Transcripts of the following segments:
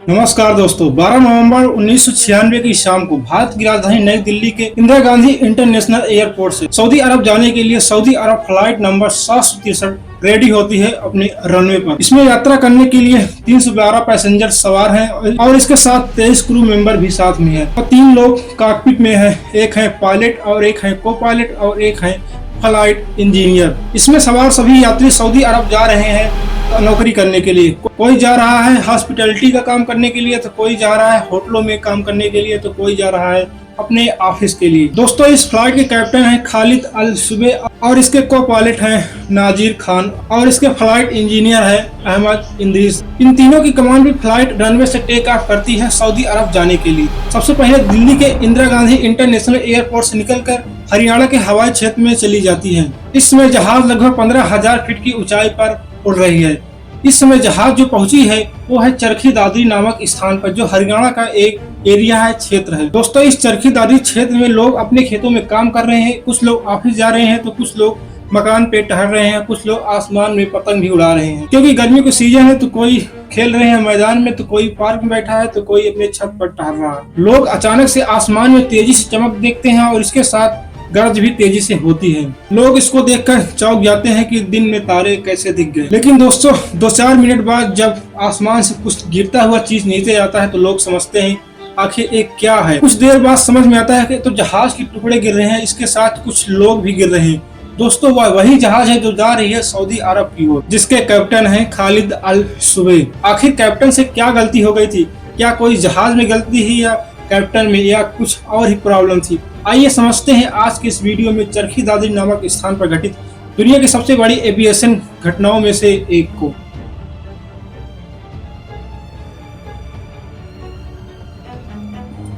नमस्कार दोस्तों, 12 नवंबर 1996 की शाम को भारत की राजधानी नई दिल्ली के इंदिरा गांधी इंटरनेशनल एयरपोर्ट से सऊदी अरब जाने के लिए सऊदी अरब फ्लाइट नंबर 763 रेडी होती है अपने रनवे पर। इसमें यात्रा करने के लिए 312 पैसेंजर सवार हैं और इसके साथ 23 क्रू मेंबर भी साथ में है और 3 लोग कॉकपिट में हैं। एक है पायलट और एक है को पायलट और एक है फ्लाइट इंजीनियर। इसमें सवार सभी यात्री सऊदी अरब जा रहे हैं नौकरी करने के लिए। कोई जा रहा है हॉस्पिटैलिटी का काम करने के लिए, तो कोई जा रहा है होटलों में काम करने के लिए, तो कोई जा रहा है अपने ऑफिस के लिए। दोस्तों, इस फ्लाइट के कैप्टन हैं खालिद अल सुबे और इसके को पायलट हैं नाजिर खान और इसके फ्लाइट इंजीनियर है अहमद इंद्रीस। इन तीनों की कमान भी फ्लाइट रनवे से टेक ऑफ करती है सऊदी अरब जाने के लिए। सबसे पहले दिल्ली के इंदिरा गांधी इंटरनेशनल एयरपोर्ट से निकलकर हरियाणा के हवाई क्षेत्र में चली जाती है। इस समय जहाज लगभग 15,000 फीट की ऊंचाई पर उड़ रही है। इस समय जहाज जो पहुंची है वो है चरखी दादरी नामक स्थान पर, जो हरियाणा का एक एरिया है, क्षेत्र है। दोस्तों, इस चरखी दादरी क्षेत्र में लोग अपने खेतों में काम कर रहे हैं, कुछ लोग ऑफिस जा रहे हैं तो कुछ लोग मकान पे टहल रहे हैं, कुछ लोग आसमान में पतंग भी उड़ा रहे हैं। क्योंकि गर्मी का सीजन है तो कोई खेल रहे हैं मैदान में, तो कोई पार्क में बैठा है, तो कोई अपने छत पर टहल रहा है। लोग अचानक से आसमान में तेजी से चमक देखते हैं और इसके साथ गरज भी तेजी से होती है। लोग इसको देखकर चौंक जाते हैं कि दिन में तारे कैसे दिख गए। लेकिन दोस्तों, 2-4 मिनट बाद जब आसमान से कुछ गिरता हुआ चीज नीचे आता है तो लोग समझते हैं आखिर एक क्या है। कुछ देर बाद समझ में आता है कि तो जहाज के टुकड़े गिर रहे हैं, इसके साथ कुछ लोग भी गिर रहे हैं। दोस्तों, वह वही जहाज है जो जा रही है सऊदी अरब की ओर, जिसके कैप्टन है खालिद अल सुबे। आखिर कैप्टन से क्या गलती हो गई थी? क्या कोई जहाज में गलती थी या कैप्टन में, या कुछ और ही प्रॉब्लम थी? आइए समझते हैं आज के इस वीडियो में चरखी दादरी नामक स्थान पर घटित दुनिया की सबसे बड़ी एविएशन घटनाओं में से एक को।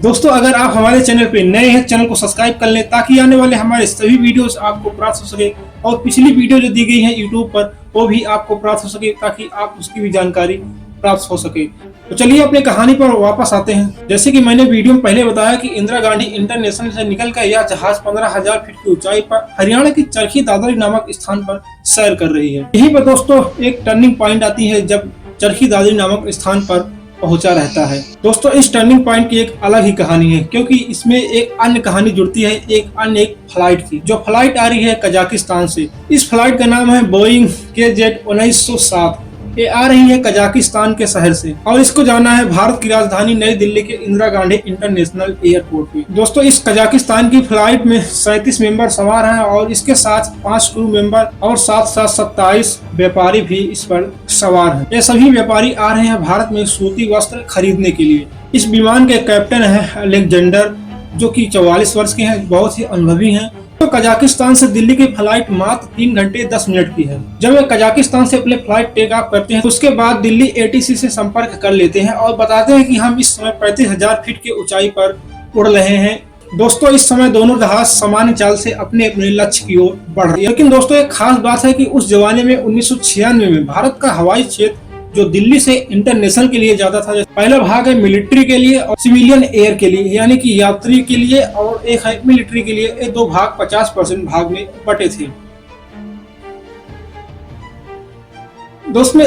दोस्तों, अगर आप हमारे चैनल पे नए हैं, चैनल को सब्सक्राइब कर लें ताकि आने वाले हमारे सभी वीडियोस आपको प्राप्त हो सके और पिछली वीडियो जो दी गई है यूट्यूब पर वो भी आपको प्राप्त हो सके ताकि आप उसकी भी जानकारी प्राप्त हो सके। तो चलिए अपनी कहानी पर वापस आते हैं। जैसे कि मैंने वीडियो में पहले बताया कि इंदिरा गांधी इंटरनेशनल से निकलकर यह जहाज 15,000 फीट की ऊंचाई पर हरियाणा की चरखी दादरी नामक स्थान पर सैर कर रही है। यहीं पर दोस्तों एक टर्निंग पॉइंट आती है जब चरखी दादरी नामक स्थान पर पहुंचा रहता है। दोस्तों, इस टर्निंग पॉइंट की एक अलग ही कहानी है, क्योंकि इसमें एक अन्य कहानी जुड़ती है, एक फ्लाइट की, जो फ्लाइट आ रही है कजाकिस्तान से। इस फ्लाइट का नाम है बोइंग KZ 1907। ये आ रही है कजाकिस्तान के शहर से और इसको जाना है भारत की राजधानी नई दिल्ली के इंदिरा गांधी इंटरनेशनल एयरपोर्ट पे। दोस्तों, इस कजाकिस्तान की फ्लाइट में 37 मेंबर सवार हैं और इसके साथ 5 क्रू मेंबर और साथ 27 व्यापारी भी इस पर सवार हैं। ये सभी व्यापारी आ रहे हैं भारत में सूती वस्त्र खरीदने के लिए। इस विमान के कैप्टन है अलेक्जेंडर, जो कि 44 वर्ष के हैं, बहुत ही अनुभवी हैं। तो कजाकिस्तान से दिल्ली की फ्लाइट मात्र 3 घंटे 10 मिनट की है। जब वे कजाकिस्तान से अपने फ्लाइट टेक ऑफ करते हैं तो उसके बाद दिल्ली ATC से संपर्क कर लेते हैं और बताते हैं कि हम इस समय 35,000 फीट की ऊंचाई पर उड़ रहे हैं। दोस्तों, इस समय दोनों जहाज सामान्य चाल से अपने अपने लक्ष्य की ओर बढ़ रहे हैं। लेकिन दोस्तों, एक खास बात है कि उस जमाने में 1996 में भारत का हवाई क्षेत्र जो दिल्ली से इंटरनेशनल के लिए जाता था, पहला भाग है मिलिट्री के लिए और सिविलियन एयर के लिए, यानी कि यात्री के लिए, और एक है मिलिट्री के लिए। ये 2 भाग 50% भाग में बटे थे। दोस्तों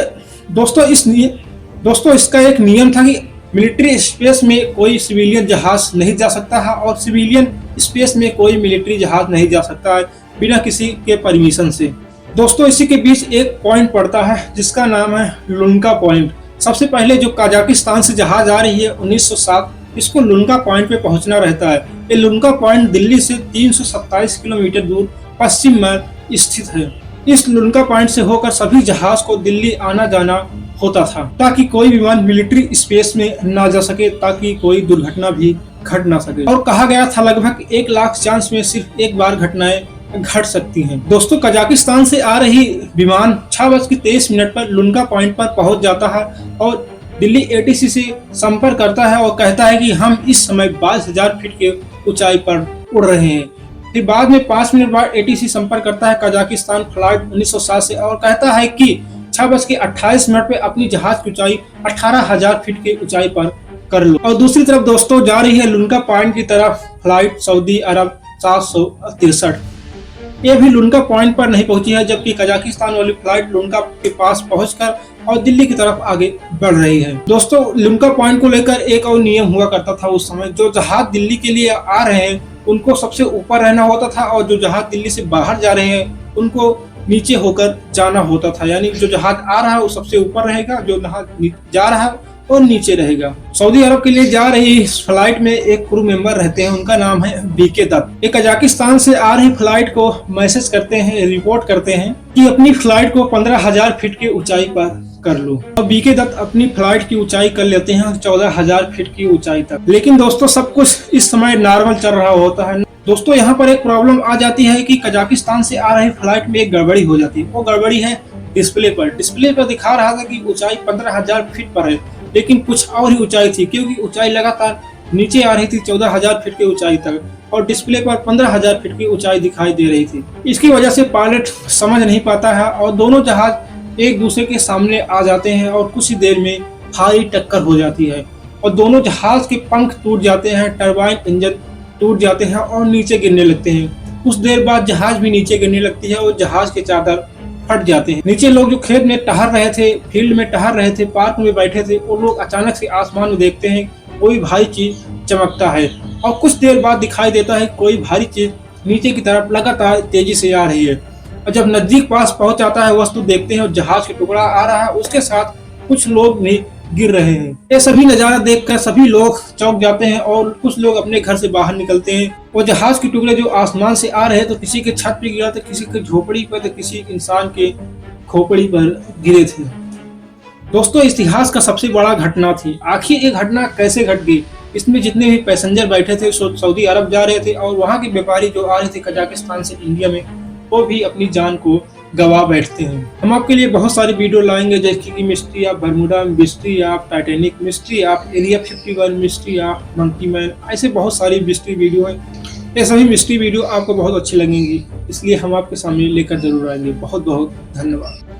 इसका एक नियम था कि मिलिट्री स्पेस में कोई सिविलियन जहाज नहीं जा सकता है और सिविलियन स्पेस में कोई मिलिट्री जहाज नहीं जा सकता है बिना किसी के परमिशन से। दोस्तों, इसी के बीच एक पॉइंट पड़ता है जिसका नाम है लुनका पॉइंट। सबसे पहले जो कजाकिस्तान से जहाज आ रही है 1907, इसको लुनका पॉइंट पे पहुंचना रहता है। ये लुनका पॉइंट दिल्ली से 327 किलोमीटर दूर पश्चिम में स्थित है। इस लुनका पॉइंट से होकर सभी जहाज को दिल्ली आना जाना होता था ताकि कोई विमान मिलिट्री स्पेस में ना जा सके, ताकि कोई दुर्घटना भी घट ना सके। और कहा गया था लगभग 1 लाख चांस में सिर्फ एक बार घटनाएं घट सकती हैं। दोस्तों, कजाकिस्तान से आ रही विमान 6:23 पर लुनका पॉइंट पर पहुंच जाता है और दिल्ली ATC से संपर्क करता है और कहता है कि हम इस समय 22,000 फीट के ऊंचाई पर उड़ रहे हैं। फिर बाद में 5 मिनट बाद ATC संपर्क करता है कजाकिस्तान फ्लाइट 1907 से और कहता है कि 6:28 पे अपनी जहाज की ऊंचाई 18,000 फीट के ऊंचाई पर कर लो। और दूसरी तरफ दोस्तों जा रही है लुनका पॉइंट की तरफ फ्लाइट सऊदी अरब 763। ये भी लुनका पॉइंट पर नहीं पहुंची है, जबकि कजाकिस्तान वाली फ्लाइट लुनका के पास पहुंचकर और दिल्ली की तरफ आगे बढ़ रही है। दोस्तों, लुनका पॉइंट को लेकर एक और नियम हुआ करता था उस समय। जो जहाज दिल्ली के लिए आ रहे हैं उनको सबसे ऊपर रहना होता था, और जो जहाज दिल्ली से बाहर जा रहे हैं उनको नीचे होकर जाना होता था। यानी जो जहाज आ रहा है वो सबसे ऊपर रहेगा, जो जहाज जा रहा है और नीचे रहेगा। सऊदी अरब के लिए जा रही इस फ्लाइट में एक क्रू मेंबर रहते हैं, उनका नाम है बीके दत्त। ये कजाकिस्तान से आ रही फ्लाइट को मैसेज करते हैं, रिपोर्ट करते हैं कि अपनी फ्लाइट को 15,000 फीट की ऊंचाई पर कर लो। और बीके दत्त अपनी फ्लाइट की ऊंचाई कर लेते हैं 14,000 फीट की ऊंचाई तक। लेकिन दोस्तों, सब कुछ इस समय नॉर्मल चल रहा होता है। दोस्तों, यहाँ पर एक प्रॉब्लम आ जाती है कि कजाकिस्तान से आ रही फ्लाइट में एक गड़बड़ी हो जाती है। वो गड़बड़ी है डिस्प्ले पर दिखा रहा था कि ऊंचाई 15,000 फीट पर है, लेकिन कुछ और ही ऊंचाई थी, क्योंकि ऊंचाई लगातार नीचे आ रही थी 14,000 फीट की ऊंचाई तक, और डिस्प्ले पर 15,000 फीट की ऊंचाई दिखाई दे रही थी। इसकी वजह से पायलट समझ नहीं पाता है और दोनों जहाज एक दूसरे के सामने आ जाते हैं और कुछ ही देर में भारी टक्कर हो जाती है और दोनों जहाज के पंख टूट जाते हैं, टरबाइन इंजन टूट जाते हैं और नीचे गिरने लगते हैं। कुछ देर बाद जहाज भी नीचे गिरने लगती है और जहाज के चादर फट जाते हैं। नीचे लोग जो खेत में टहल रहे थे, फील्ड में टहल रहे थे, पार्क में बैठे थे, वो लोग अचानक से आसमान में देखते हैं कोई भारी चीज चमकता है और कुछ देर बाद दिखाई देता है कोई भारी चीज नीचे की तरफ लगातार तेजी से आ रही है। और जब नजदीक पास पहुंच जाता है वस्तु देखते हैं और जहाज के टुकड़ा आ रहा है, उसके साथ कुछ लोग भी गिर रहे हैं। ये सभी नजारा देखकर सभी लोग चौंक जाते हैं और कुछ लोग अपने घर से बाहर निकलते हैं। वो जहाज के टुकड़े जो आसमान से आ रहे हैं तो किसी के छत पे गिरा था, किसी के झोपड़ी पर, तो किसी इंसान के खोपड़ी पर गिरे थे। दोस्तों, इतिहास का सबसे बड़ा घटना थी। आखिर ये घटना कैसे घट गई? इसमें जितने भी पैसेंजर बैठे थे सऊदी अरब जा रहे थे और वहाँ के व्यापारी जो आ रहे थे कजाकिस्तान से इंडिया में, वो भी अपनी जान को गवा बैठते हैं। हम आपके लिए बहुत सारी वीडियो लाएंगे, जैसे कि mystery of Bermuda, mystery of Titanic, mystery of area 51, mystery of monkey man, ऐसे बहुत सारी मिस्ट्री वीडियो है। ये सभी मिस्ट्री वीडियो आपको बहुत अच्छी लगेंगी, इसलिए हम आपके सामने लेकर जरूर आएंगे। बहुत बहुत धन्यवाद।